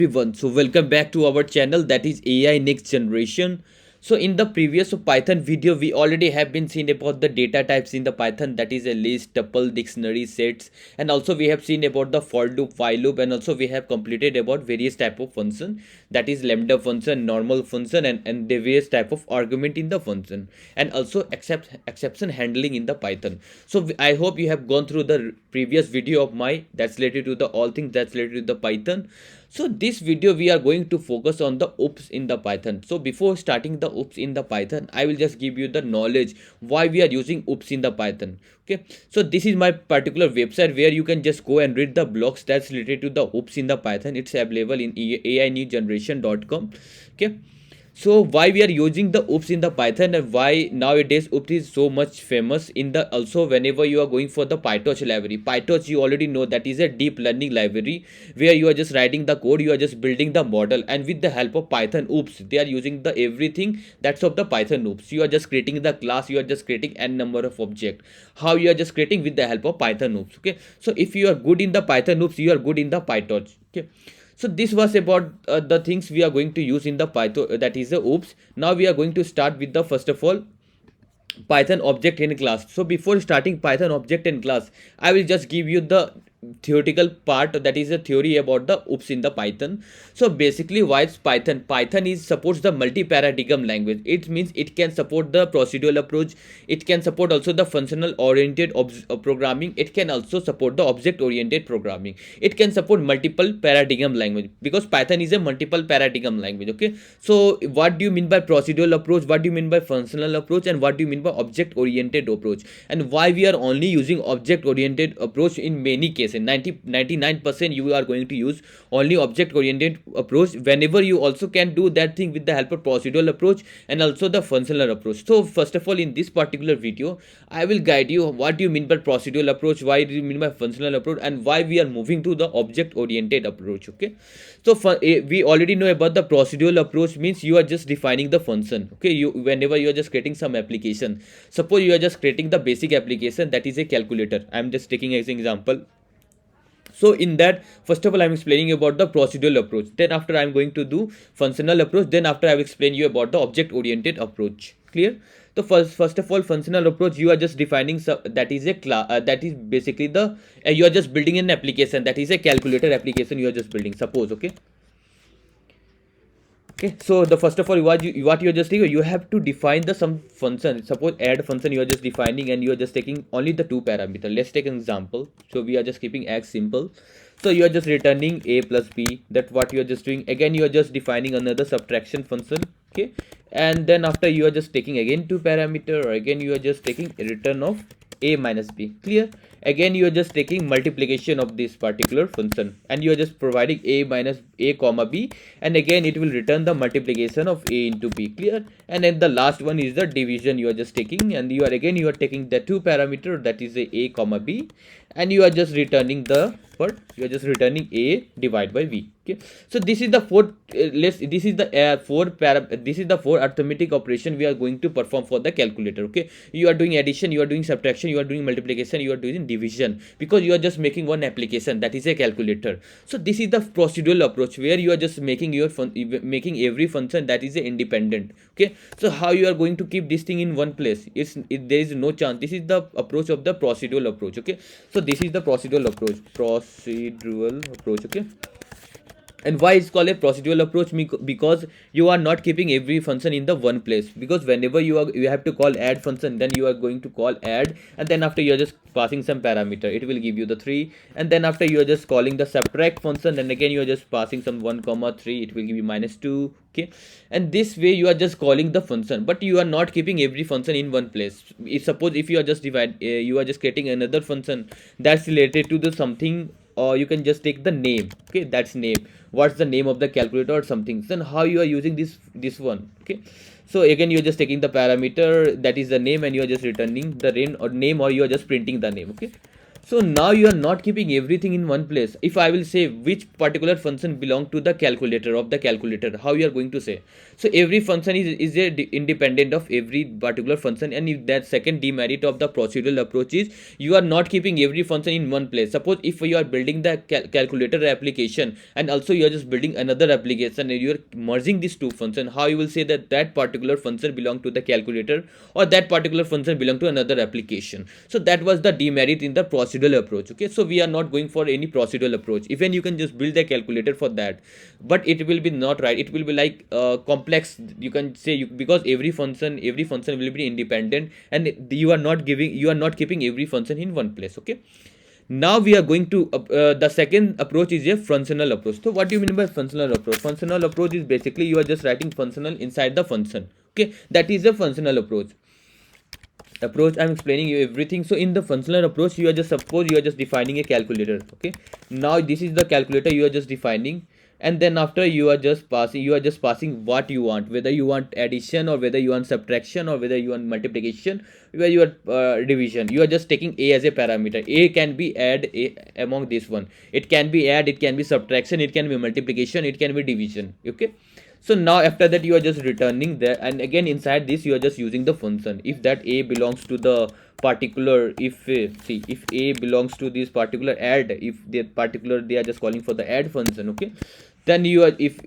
Everyone, so welcome back to our channel, that is AI next generation. So in the previous Python video we already have been seen about the data types in the Python, that is a list, tuple, dictionary, sets, and also we have seen about the for loop, while loop, and also we have completed about various type of function, that is lambda function, normal function, and the various type of argument in the function, and also exception handling in the Python. So I hope you have gone through the previous video of my that's related to the all things that's related to the Python. So this video we are going to focus on the oops in the Python. So before starting the oops in the Python, I will just give you the knowledge why we are using oops in the Python. Okay, so this is my particular website where you can just go and read the blogs that's related to the oops in the Python. It's available in ainewgeneration.com. Okay, so why we are using the oops in the Python, and why nowadays oops is so much famous in the, also whenever you are going for the PyTorch library. PyTorch, you already know, that is a deep learning library where you are just writing the code, you are just building the model, and with the help of Python oops they are using the everything that's of the Python oops. You are just creating the class, you are just creating n number of object. How you are just creating with the help of Python oops. Okay, so if you are good in the Python oops, you are good in the PyTorch. Okay, so this was about the things we are going to use in the Python, that is the oops. Now we are going to start with the first of all Python object in class. So before starting Python object in class, I will just give you the theoretical part, that is a theory about the oops in the Python. So basically, why it's Python is supports the multi-paradigm language. It means it can support the procedural approach, it can support also the functional oriented programming, it can also support the object oriented programming, it can support multiple paradigm language, because Python is a multiple paradigm language. Okay, so what do you mean by procedural approach, what do you mean by functional approach, and what do you mean by object oriented approach, and why we are only using object oriented approach in many cases. 99% you are going to use only object oriented approach, whenever you also can do that thing with the help of procedural approach and also the functional approach. So first of all, in this particular video I will guide you what do you mean by procedural approach, why do you mean by functional approach, and why we are moving to the object oriented approach. Okay, so we already know about the procedural approach, means you are just defining the function. Okay, you whenever you are just creating some application, suppose you are just creating the basic application, that is a calculator. I am just taking as an example. So in that, first of all I'm explaining about the procedural approach, then after I'm going to do functional approach, then after I've explained you about the object oriented approach. Clear? So first of all, functional approach, you are just defining that is a class, that is basically the you are just building an application, that is a calculator application you are just building, suppose. Okay, okay, so the first of all, what you're just doing, you have to define the some function. Suppose add function you are just defining, and you are just taking only the two parameter. Let's take an example. So we are just keeping x simple. So you are just returning a plus b. That what you are just doing. Again you are just defining another subtraction function. Okay, and then after you are just taking again two parameter, or again you are just taking a return of a minus b. Clear? Again you are just taking multiplication of this particular function, and you are just providing a minus a comma b, and again it will return the multiplication of a into b. Clear? And then the last one is the division you are just taking, and you are taking the two parameter, that is a comma b, and you are just returning the what, you are just returning a divided by b. Okay, so this is the this is the four arithmetic operation we are going to perform for the calculator. Okay, you are doing addition, you are doing subtraction, you are doing multiplication, you are doing division, because you are just making one application, that is a calculator. So this is the procedural approach, where you are just making making every function that is independent. Okay, so how you are going to keep this thing in one place? There is no chance. This is the approach of the procedural approach. Okay, so this is the procedural approach. Okay, and why it's called a procedural approach? Because you are not keeping every function in the one place, because whenever you have to call add function, then you are going to call add, and then after you are just passing some parameter, it will give you the 3, and then after you are just calling the subtract function, and again you are just passing some 1 comma 3, it will give you minus 2. Okay, and this way you are just calling the function, but you are not keeping every function in one place. Suppose if you are just you are just creating another function that's related to the something, or you can just take the name. Okay, that's name, what's the name of the calculator or something, then how you are using this one. Okay, so again you're just taking the parameter, that is the name, and you are just returning the name, or you are just printing the name. Okay, So now you are not keeping everything in one place. If I will say which particular function belong to the calculator of the calculator, how you are going to say? So every function is independent of every particular function, and if that second demerit of the procedural approach is you are not keeping every function in one place. Suppose if you are building the calculator application and also you are just building another application and you are merging these two functions, how you will say that that particular function belong to the calculator or that particular function belong to another application? So that was the demerit in the procedural approach. Okay, so we are not going for any procedural approach. Even you can just build a calculator for that, but it will be not right. It will be like complex, you can say, because every function will be independent, and you are not keeping every function in one place. Okay, now we are going to the second approach is a functional approach. So what do you mean by functional approach? Functional approach is basically you are just writing functional inside the function. Okay, that is a functional approach. I'm explaining you everything. So in the functional approach, you are just, suppose you are just defining a calculator. Okay, now this is the calculator you are just defining, and then after you are just passing what you want, whether you want addition or whether you want subtraction or whether you want multiplication, whether you want division. You are just taking a as a parameter. A can be add a among this one. It can be add, it can be subtraction, it can be multiplication, it can be division. Okay, so now after that you are just returning there, and again inside this you are just using the function. If that a belongs to the particular, if see, if a belongs to this particular add, if the particular they are just calling for the add function. Okay, then you are, if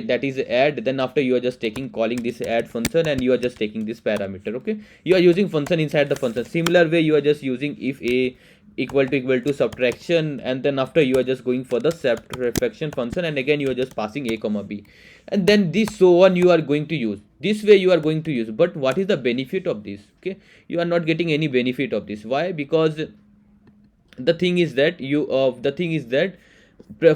that is add, then after you are just calling this add function, and you are just taking this parameter. Okay, you are using function inside the function. Similar way you are just using if a equal to subtraction, and then after you are just going for the subtraction function, and again you are just passing a comma b, and then this so on you are going to use. This way you are going to use. But what is the benefit of this? Okay, you are not getting any benefit of this. Why? Because the thing is that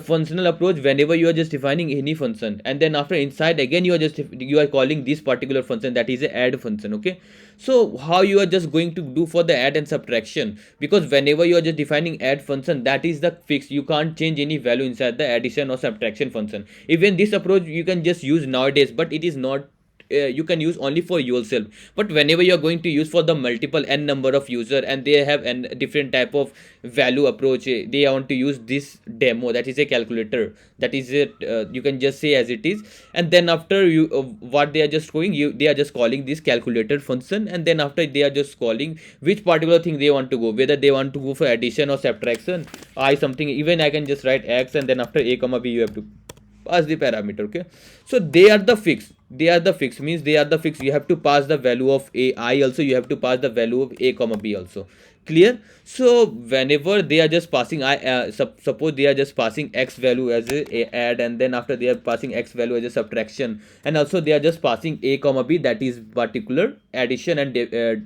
functional approach, whenever you are just defining any function, and then after inside again you are calling this particular function, that is a add function. Okay, so how you are just going to do for the add and subtraction? Because whenever you are just defining add function, that is the fix. You can't change any value inside the addition or subtraction function. Even this approach you can just use nowadays, but it is not, you can use only for yourself. But whenever you are going to use for the multiple n number of user, and they have an different type of value approach, they want to use this demo, that is a calculator, that is it, you can just say as it is. And then after you what they are just going, they are just calling this calculator function, and then after they are just calling which particular thing they want to go, whether they want to go for addition or subtraction. Even I can just write x, and then after a comma b you have to pass the parameter. Okay, so they are the fix. Means they are the fix. You have to pass the value of a I also, you have to pass the value of a comma b also. Clear? So whenever they are just passing suppose they are just passing x value as a add, and then after they are passing x value as a subtraction, and also they are just passing a comma b, that is particular addition and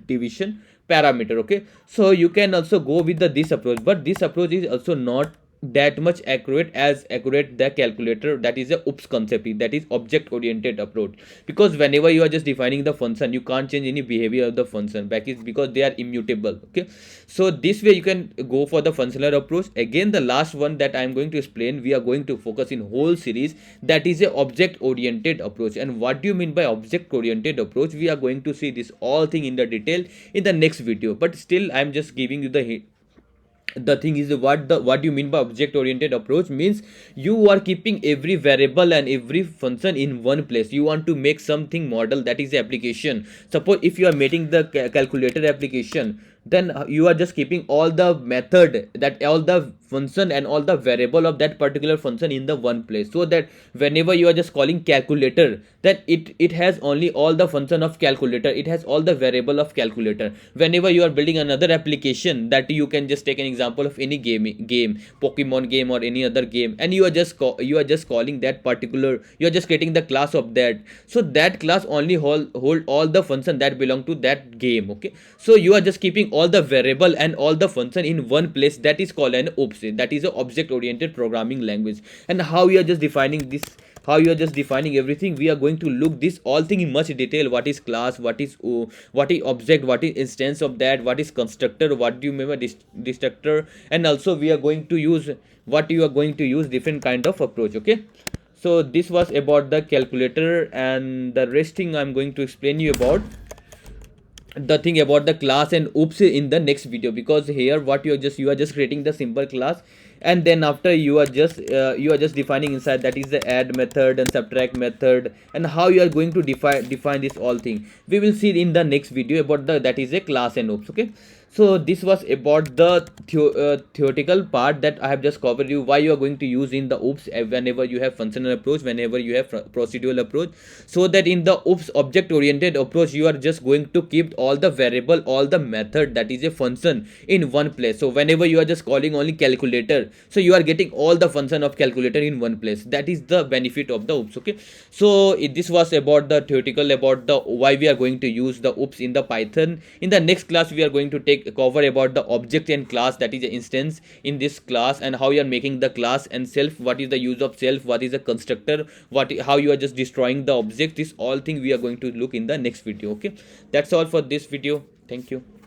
division parameter. Okay, so you can also go with this approach, but this approach is also not that much accurate the calculator, that is a OOPS concept, that is object oriented approach. Because whenever you are just defining the function, you can't change any behavior of the function back, is because they are immutable. Okay, so this way you can go for the functional approach. Again, the last one that I am going to explain, we are going to focus in whole series, that is a object oriented approach. And what do you mean by object oriented approach? We are going to see this all thing in the detail in the next video, but still I am just giving you the thing is, what you mean by object oriented approach means you are keeping every variable and every function in one place. You want to make something model, that is the application. Suppose if you are making the calculator application, then you are just keeping all the method, that all the function and all the variable of that particular function in the one place, so that whenever you are just calling calculator, then it has only all the function of calculator, it has all the variable of calculator. Whenever you are building another application, that you can just take an example of any game, Pokemon game or any other game, and you are just calling that particular, you are just getting the class of that, so that class only hold all the function that belong to that game. Okay, so you are just keeping all the variable and all the function in one place, that is called an OOPS, that is a object oriented programming language. And how you are just defining this, how you are just defining everything, we are going to look this all thing in much detail. What is class, what is object, what is instance of that, what is constructor, what do you remember destructor, and also we are going to use what you are going to use different kind of approach. Okay, so this was about the calculator, and the rest thing I'm going to explain you about the thing about the class and oops in the next video, because here what you are just creating the simple class, and then after you are just defining inside, that is the add method and subtract method, and how you are going to define this all thing we will see in the next video about the that is a class and oops. Okay, so this was about the theoretical part that I have just covered you, why you are going to use in the oops whenever you have functional approach, whenever you have procedural approach, so that in the oops object oriented approach you are just going to keep all the variable, all the method that is a function in one place. So whenever you are just calling only calculator, so you are getting all the function of calculator in one place. That is the benefit of the oops. Okay, so this was about the theoretical about the why we are going to use the oops in the Python. In the next class we are going to take cover about the object and class, that is an instance in this class, and how you are making the class, and self, what is the use of self, what is a constructor, how you are just destroying the object. This all thing we are going to look in the next video. Okay, that's all for this video. Thank you.